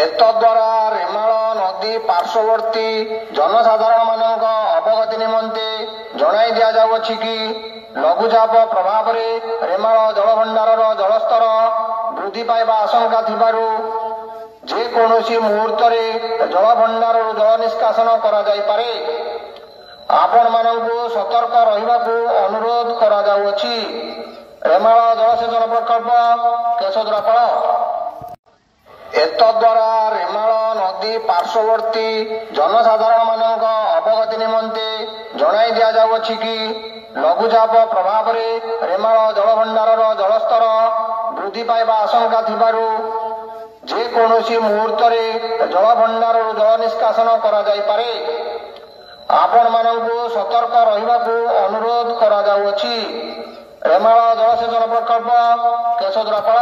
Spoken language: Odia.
ଏତଦ୍ୱାରା ରେମାଳ ନଦୀ ପାର୍ଶ୍ୱବର୍ତ୍ତୀ ଜନସାଧାରଣମାନଙ୍କ ଅବଗତି ନିମନ୍ତେ ଜଣାଇ ଦିଆଯାଉଅଛି କି ଲଘୁଚାପ ପ୍ରଭାବରେ ରେମାଳ ଜଳଭଣ୍ଡାରର ଜଳସ୍ତର ବୃଦ୍ଧି ପାଇବା ଆଶଙ୍କା ଥିବାରୁ ଯେକୌଣସି ମୁହୂର୍ତ୍ତରେ ଜଳଭଣ୍ଡାରରୁ ଜଳ ନିଷ୍କାସନ କରାଯାଇପାରେ। ଆପଣମାନଙ୍କୁ ସତର୍କ ରହିବାକୁ ଅନୁରୋଧ କରାଯାଉଅଛି। ରେମାଳ ଜଳସେଚନ ପ୍ରକଳ୍ପ କେଶଦ୍ରାପାଳ। ଏତଦ୍ୱାରା ରେମାଳ ନଦୀ ପାର୍ଶ୍ୱବର୍ତ୍ତୀ ଜନସାଧାରଣମାନଙ୍କ ଅବଗତି ନିମନ୍ତେ ଜଣାଇ ଦିଆଯାଉଅଛି କି ଲଘୁଚାପ ପ୍ରଭାବରେ ରେମାଳ ଜଳଭଣ୍ଡାରର ଜଳସ୍ତର ବୃଦ୍ଧି ପାଇବା ଆଶଙ୍କା ଥିବାରୁ ଯେକୌଣସି ମୁହୂର୍ତ୍ତରେ ଜଳଭଣ୍ଡାରରୁ ଜଳ ନିଷ୍କାସନ କରାଯାଇପାରେ। ଆପଣମାନଙ୍କୁ ସତର୍କ ରହିବାକୁ ଅନୁରୋଧ କରାଯାଉଅଛି। ରେମାଳ ଜଳସେଚନ ପ୍ରକଳ୍ପ କେଶଦ୍ରାପାଳ।